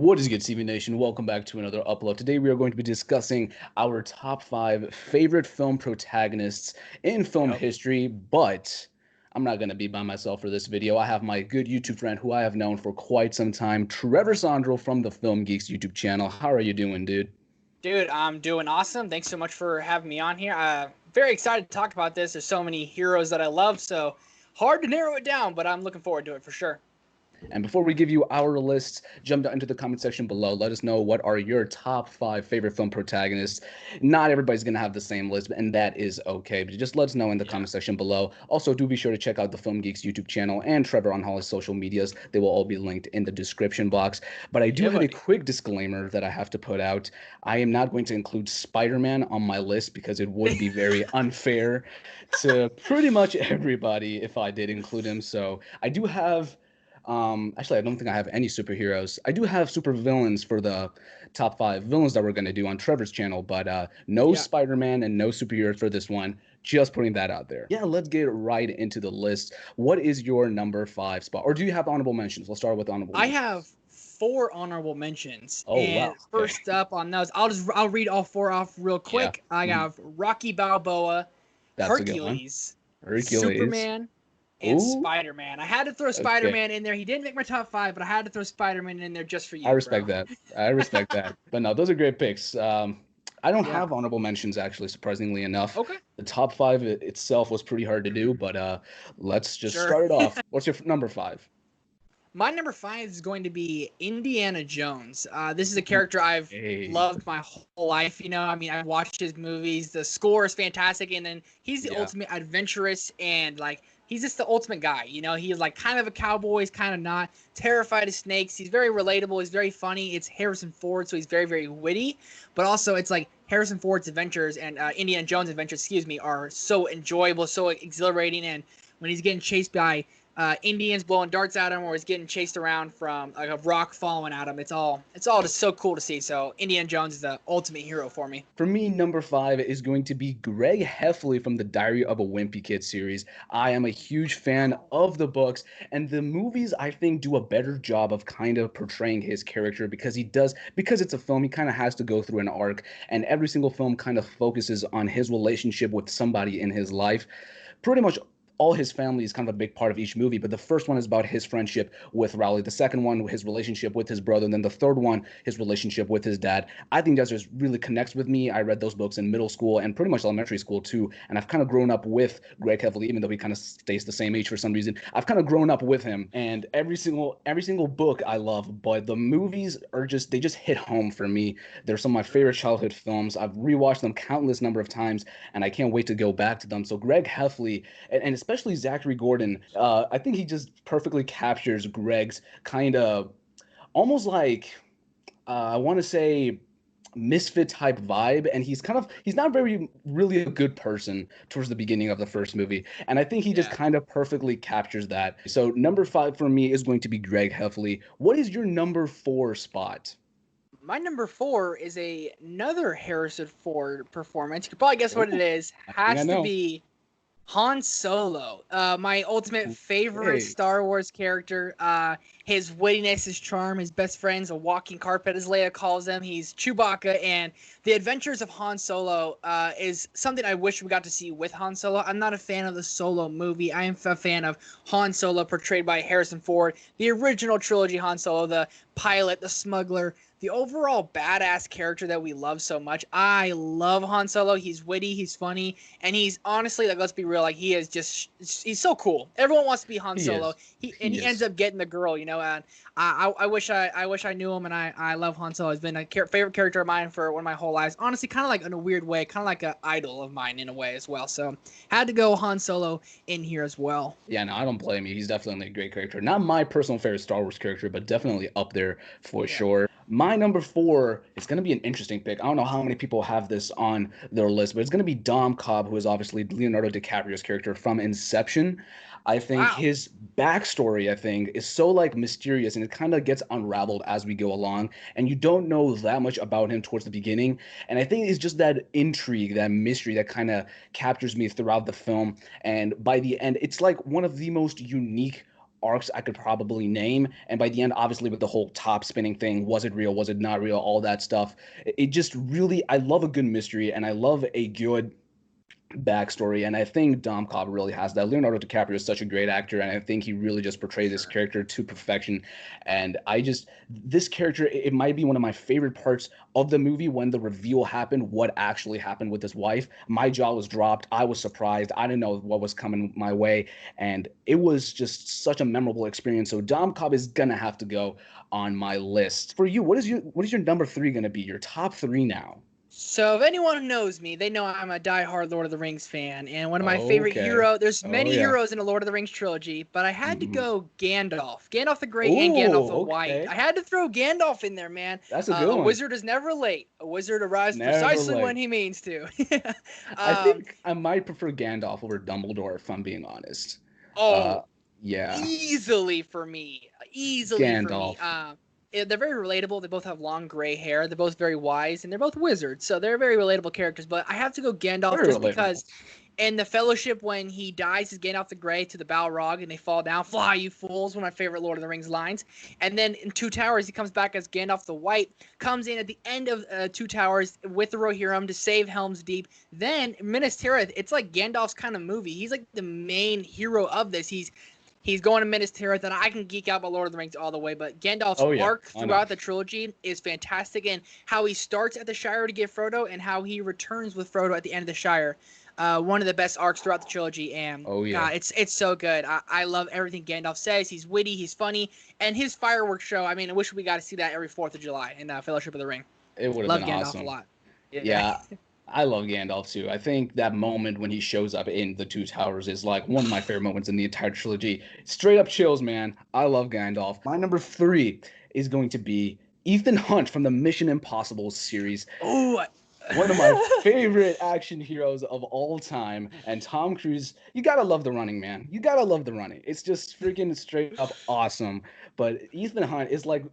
What is good, CV Nation? Welcome back to another upload. Today we are going to be discussing our top 5 favorite film protagonists in film Yep. history, but I'm not going to be by myself for this video. I have my good YouTube friend who I have known for quite some time, Trevor Sondrel from the Film Geeks YouTube channel. How are you doing, dude? Dude, I'm doing awesome. Thanks so much for having me on here. Very excited to talk about this. There's so many heroes that I love, so hard to narrow it down, but I'm looking forward to it for sure. And before we give you our lists, jump down into the comment section below. Let us know what are your top 5 favorite film protagonists. Not everybody's going to have the same list, and that is okay. But just let us know in the Yeah. comment section below. Also, do be sure to check out the Film Geeks YouTube channel and Trevor on Hollis social medias. They will all be linked in the description box. But I do Yeah, have a buddy. quick disclaimer that I have to put out. I am not going to include Spider-Man on my list because it would be very unfair to pretty much everybody if I did include him. So I do have actually, I don't think I have any superheroes. I do have supervillains for the top 5 villains that we're going to do on Trevor's channel, but no Yeah. Spider-Man and no superheroes for this one. Just putting that out there. Yeah, let's get right into the list. What is your number 5 spot? Or do you have honorable mentions? Let's start with honorable I have mentions. 4 honorable mentions. Oh, And wow. Okay. first up on those, I'll read all 4 off real Yeah. quick. I Mhm. have Rocky Balboa, That's a good one. Hercules, Hercules. Superman, and Ooh, Spider-Man. I had to throw okay. Spider-Man in there. He didn't make my top 5, but I had to throw Spider-Man in there just for I you, bro. respect that. I respect that. But no, those are great picks. I don't Yeah. have honorable mentions actually, surprisingly enough. Okay. The top 5 itself was pretty hard to do, but let's just Sure. start it off. What's your number 5? My number 5 is going to be Indiana Jones. This is a character I've Hey, loved my whole life. I mean, I've watched his movies. The score is fantastic, and then he's the yeah, ultimate adventurous and like he's just the ultimate guy. He's like kind of a cowboy, he's kind of not. Terrified of snakes. He's very relatable. He's very funny. It's Harrison Ford, so he's very very witty. But also, it's like Harrison Ford's adventures and Indiana Jones' adventures, excuse me, are so enjoyable, so exhilarating, and when he's getting chased by Indians blowing darts at him, or he's getting chased around from like a rock falling at him. It's all just so cool to see. So Indiana Jones is the ultimate hero for me. for me, number 5 is going to be Greg Heffley from the Diary of a Wimpy Kid series. I am a huge fan of the books, and the movies I think do a better job of kind of portraying his character because it's a film. He kind of has to go through an arc, and every single film kind of focuses on his relationship with somebody in his life. Pretty much all his family is kind of a big part of each movie, but the first one is about his friendship with Rowley. The second one, his relationship with his brother. And then the third one, his relationship with his dad. I think that just really connects with me. I read those books in middle school and pretty much elementary school too. And I've kind of grown up with Greg Heffley, even though he kind of stays the same age for some reason. I've kind of grown up with him, and every single book I love, but the movies they just hit home for me. They're some of my favorite childhood films. I've rewatched them countless number of times, and I can't wait to go back to them. So Greg Heffley and especially Zachary Gordon, I think he just perfectly captures Greg's kind of almost like I want to say misfit type vibe, and he's not very really a good person towards the beginning of the first movie, and I think he just Yeah. kind of perfectly captures that. So number 5 for me is going to be Greg Heffley. What is your number 4 spot? My number 4 is another Harrison Ford performance. You could probably guess what it Oh, is. I think I Has to know. be Han Solo, my ultimate favorite Hey, Star Wars character. His wittiness, his charm, his best friend's a walking carpet, as Leia calls him. He's Chewbacca, and the adventures of Han Solo is something I wish we got to see with Han Solo. I'm not a fan of the Solo movie. I am a fan of Han Solo, portrayed by Harrison Ford, the original trilogy Han Solo, the pilot, the smuggler, the overall badass character that we love so much. I love Han Solo. He's witty, he's funny, and he's honestly, like, let's be real, like, he's so cool. Everyone wants to be Han he Solo. is. And He he ends is. up getting the girl, and I wish I knew him, and I love Han Solo. He's been a favorite character of mine for one of my whole lives. Honestly, kind of like in a weird way, kind of like an idol of mine in a way as well. So had to go Han Solo in here as well. Yeah, no, I don't blame you. He's definitely a great character. Not my personal favorite Star Wars character, but definitely up there for Yeah. sure. My number 4 is going to be an interesting pick. I don't know how many people have this on their list, but it's going to be Dom Cobb, who is obviously Leonardo DiCaprio's character from Inception. I think Wow. his backstory, I think, is so like mysterious, and it kind of gets unraveled as we go along, and you don't know that much about him towards the beginning. And I think it's just that intrigue, that mystery that kind of captures me throughout the film. And by the end, it's like one of the most unique arcs I could probably name. And by the end, obviously, with the whole top spinning thing, was it real? Was it not real? All that stuff. It just really, I love a good mystery and I love a good backstory, and I think Dom Cobb really has that. Leonardo DiCaprio is such a great actor, and I think he really just portrays this Sure. character to perfection. And this character, it might be one of my favorite parts of the movie when the reveal happened, what actually happened with his wife. My jaw was dropped. I was surprised. I didn't know what was coming my way, and it was just such a memorable experience. So Dom Cobb is gonna have to go on my list. For you, what is your number three gonna be? Your top three now. So if anyone who knows me, they know I'm a diehard Lord of the Rings fan, and one of my favorite Okay. hero. There's Oh many yeah. heroes in the Lord of the Rings trilogy, but I had to Mhm. go Gandalf, Gandalf the Grey, and Gandalf the Oh, White. okay. I had to throw Gandalf in there, man. That's a good A one. wizard is never late. A wizard arrives Never precisely when late. he means to. I um, think I might prefer Gandalf over Dumbledore if I'm being honest. Uh, oh, yeah, easily for me. Easily for me. Gandalf. They're very relatable. They both have long gray hair. They're both very wise, and they're both wizards. So they're very relatable characters. But I have to go Gandalf Very just relatable. because in the Fellowship, when he dies, is Gandalf the Grey to the Balrog, and they fall down. Fly, you fools! One of my favorite Lord of the Rings lines. And then in Two Towers, he comes back as Gandalf the White. Comes in at the end of Two Towers with the Rohirrim to save Helm's Deep. Then Minas Tirith, it's like Gandalf's kind of movie. He's like the main hero of this. He's going to Minas Tirith, and I can geek out about Lord of the Rings all the way, but Gandalf's Oh yeah, arc I know. throughout the trilogy is fantastic, and how he starts at the Shire to get Frodo, and how he returns with Frodo at the end of the Shire. One of the best arcs throughout the trilogy, and Oh yeah. God, it's so good. I love everything Gandalf says. He's witty, he's funny, and his fireworks show. I mean, I wish we got to see that every 4th of July in Fellowship of the Ring. It would have been Love Gandalf a awesome. lot. Yeah. Yeah, I love Gandalf too. I think that moment when he shows up in the Two Towers is like one of my favorite moments in the entire trilogy. Straight up chills, man. I love Gandalf. My number three is going to be Ethan Hunt from the Mission Impossible series. Oh. One of my favorite action heroes of all time. And Tom Cruise, you gotta love the running, man. You gotta love the running. It's just freaking straight up awesome. But Ethan Hunt is like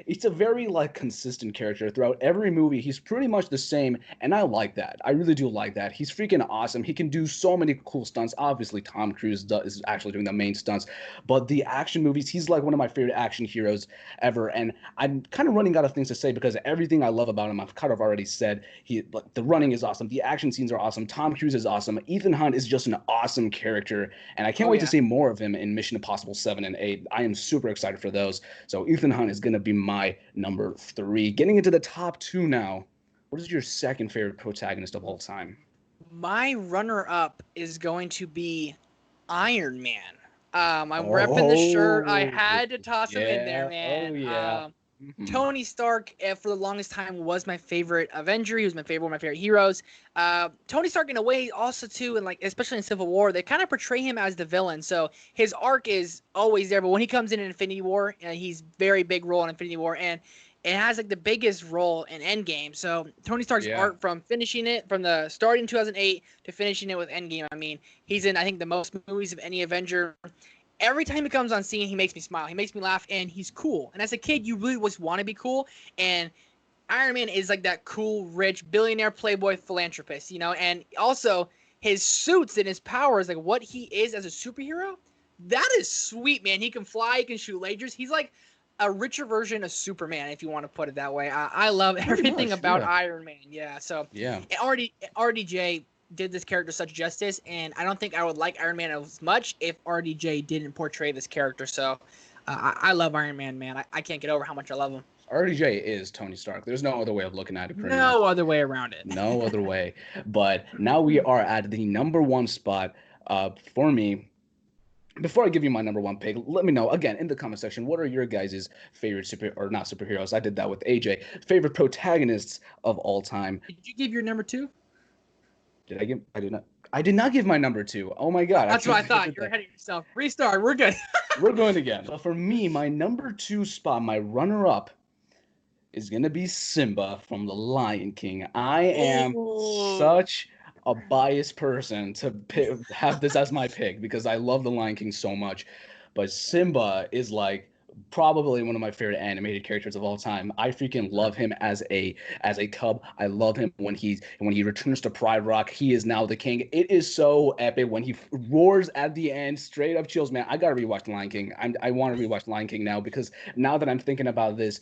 it's a very like consistent character throughout every movie. He's pretty much the same, and I like that. I really do like that. He's freaking awesome. He can do so many cool stunts. Obviously, Tom Cruise is actually doing the main stunts, but the action movies, he's like one of my favorite action heroes ever. And I'm kind of running out of things to say because everything I love about him, I've kind of already said. But the running is awesome. The action scenes are awesome. Tom Cruise is awesome. Ethan Hunt is just an awesome character, and I can't Oh wait to yeah. see more of him in Mission Impossible 7 and 8. I am super excited for those. So Ethan Hunt is gonna be my number three. Getting into the top two now. What is your second favorite protagonist of all time? My runner-up is going to be Iron Man. I'm repping the shirt. I Oh, had to toss him in there, yeah. Oh, man. yeah. Mhm. Tony Stark, for the longest time, was my favorite Avenger. He was my favorite, one of my favorite heroes. Tony Stark, in a way, also too, and like especially in Civil War, they kind of portray him as the villain. So his arc is always there, but when he comes in Infinity War, he's very big role in Infinity War, and it has like the biggest role in Endgame. So Tony Stark's Yeah. arc from finishing it from the starting 2008 to finishing it with Endgame. I mean, he's in I think the most movies of any Avenger. Every time he comes on scene, he makes me smile. He makes me laugh, and he's cool. And as a kid, you really always want to be cool. And Iron Man is like that cool, rich, billionaire, playboy, philanthropist, And also, his suits and his powers, like what he is as a superhero, that is sweet, man. He can fly, he can shoot lasers. He's like a richer version of Superman, if you want to put it that way. I love Pretty everything much. about Yeah. Iron Man. Yeah. So Yeah. RDJ did this character such justice, and I don't think I would like Iron Man as much if RDJ didn't portray this character. So I love Iron Man, man. I can't get over how much I love him. RDJ is Tony Stark. There's no other way of looking at it, pretty much. No other way around it. No other way. But now we are at the number one spot for me. Before I give you my number one pick, let me know again in the comment section what are your guys' favorite or not superheroes? I did that with AJ. Favorite protagonists of all time. Did you give your number two? Did I give? I did not. I did not give my number two. Oh my god! That's what I thought. did You're that. ahead of yourself. Restart. We're good. We're going again. So for me, my number two spot, my runner-up, is gonna be Simba from The Lion King. I am Oh. such a biased person to have this as my pick because I love The Lion King so much. But Simba is like probably one of my favorite animated characters of all time. I freaking love him as a cub. I love him when he returns to Pride Rock. He is now the king. It is so epic when he roars at the end. Straight up chills, man. I gotta rewatch Lion King. I want to rewatch Lion King now because now that I'm thinking about this,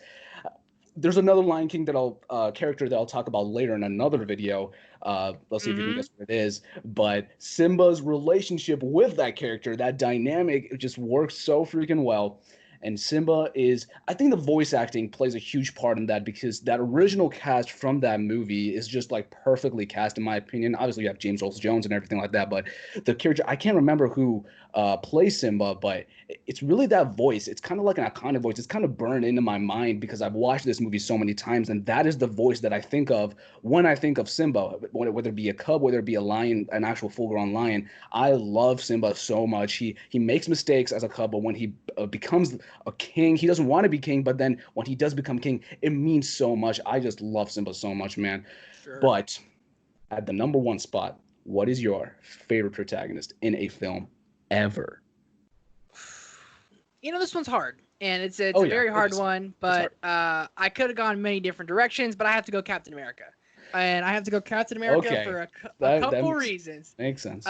there's another Lion King that I'll character that I'll talk about later in another video. Let's see if you can guess what it is. But Simba's relationship with that character, that dynamic, it just works so freaking well. And Simba is, I think the voice acting plays a huge part in that because that original cast from that movie is just like perfectly cast, in my opinion. Obviously, you have James Earl Jones and everything like that, but the character, I can't remember who plays Simba, but it's really that voice. It's kind of like an iconic voice. It's kind of burned into my mind because I've watched this movie so many times, and that is the voice that I think of when I think of Simba, whether it be a cub, whether it be a lion, an actual full-grown lion. I love Simba so much. He makes mistakes as a cub, but when he becomes a king, he doesn't want to be king, but then when he does become king, it means so much. I just love Simba so much, man. Sure. But at the number one spot, what is your favorite protagonist in a film ever? This one's hard, and it's a very hard one, but I could have gone many different directions, but I have to go Captain America. And I have to go Captain America for a couple reasons. Makes sense.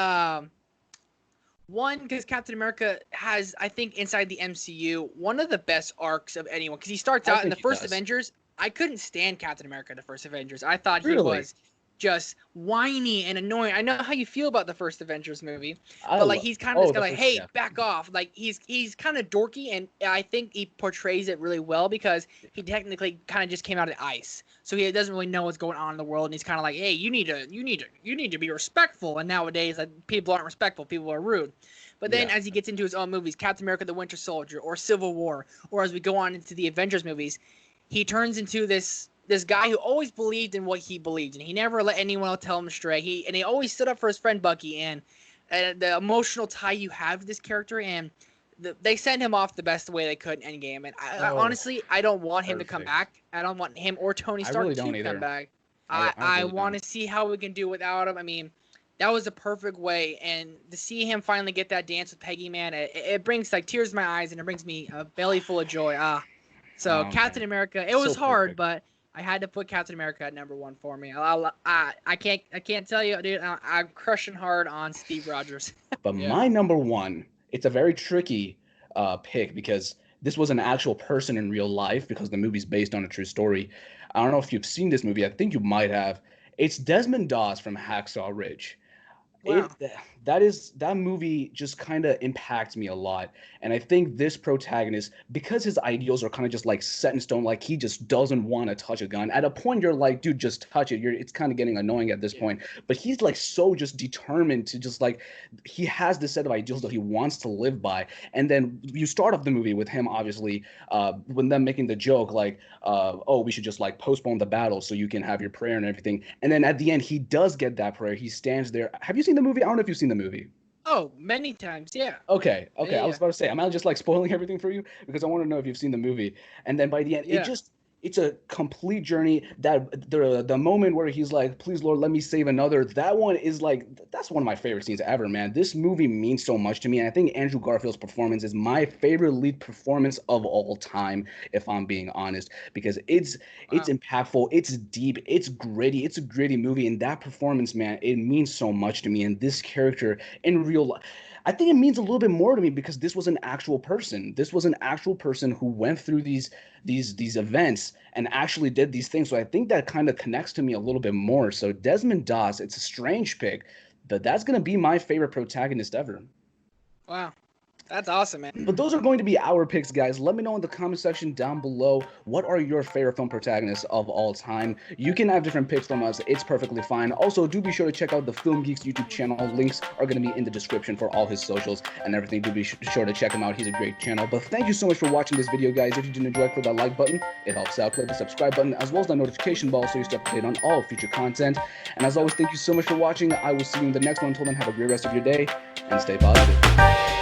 One, because Captain America has, I think, inside the MCU, one of the best arcs of anyone. Because he starts out in the first Avengers. I couldn't stand Captain America in the first Avengers. I thought he was just whiny and annoying. I know how you feel about the first Avengers movie, but like he's kind of this guy like, hey, back off. Like he's kind of dorky, and I think he portrays it really well because he technically kind of just came out of ice, so he doesn't really know what's going on in the world, and he's kind of like, hey, you need to be respectful. And nowadays, like, people aren't respectful, people are rude. But then as he gets into his own movies, Captain America: The Winter Soldier or Civil War, or as we go on into the Avengers movies, he turns into this guy who always believed in what he believed in. He never let anyone else tell him astray. He always stood up for his friend Bucky, and the emotional tie you have with this character, and they send him off the best way they could in Endgame. And honestly, I don't want him to come back. I don't want him or Tony Stark to come back. I want to see how we can do without him. I mean, that was a perfect way, and to see him finally get that dance with Peggy, man, it brings like tears to my eyes, and it brings me a belly full of joy. So Captain America, it was hard, but I had to put Captain America at number one for me. I can't tell you, dude. I'm crushing hard on Steve Rogers. But my number one, it's a very tricky pick because this was an actual person in real life because the movie's based on a true story. I don't know if you've seen this movie. I think you might have. It's Desmond Doss from Hacksaw Ridge. Wow. That movie just kind of impacts me a lot. And I think this protagonist, because his ideals are kind of just like set in stone, like he just doesn't want to touch a gun. At a point, you're like, dude, just touch it. It's kind of getting annoying at this point. But he's like so just determined to just like, he has this set of ideals that he wants to live by. And then you start off the movie with him, obviously, when them making the joke like, oh, we should just like postpone the battle so you can have your prayer and everything. And then at the end, he does get that prayer. He stands there. Have you seen the movie? I don't know if you've seen the movie. Oh, many times, yeah. Okay. Yeah. I was about to say, am I just like spoiling everything for you? Because I want to know if you've seen the movie. And then by the end, it's a complete journey. That the moment where he's like, please, Lord, let me save another. That one is like, that's one of my favorite scenes ever, man. This movie means so much to me. And I think Andrew Garfield's performance is my favorite lead performance of all time, if I'm being honest, because it's impactful. It's deep. It's gritty. It's a gritty movie. And that performance, man, it means so much to me. And this character in real life, I think it means a little bit more to me because this was an actual person. This was an actual person who went through these events and actually did these things. So I think that kind of connects to me a little bit more. So Desmond Doss, it's a strange pick, but that's going to be my favorite protagonist ever. Wow. That's awesome, man. But those are going to be our picks, guys. Let me know in the comment section down below, what are your favorite film protagonists of all time? You can have different picks from us. It's perfectly fine. Also, do be sure to check out the Film Geeks YouTube channel. Links are going to be in the description for all his socials and everything. Do be sure to check him out. He's a great channel. But thank you so much for watching this video, guys. If you did enjoy, click that like button. It helps out. Click the subscribe button as well as the notification bell so you stay up to date on all future content. And as always, thank you so much for watching. I will see you in the next one. Until then, have a great rest of your day and stay positive.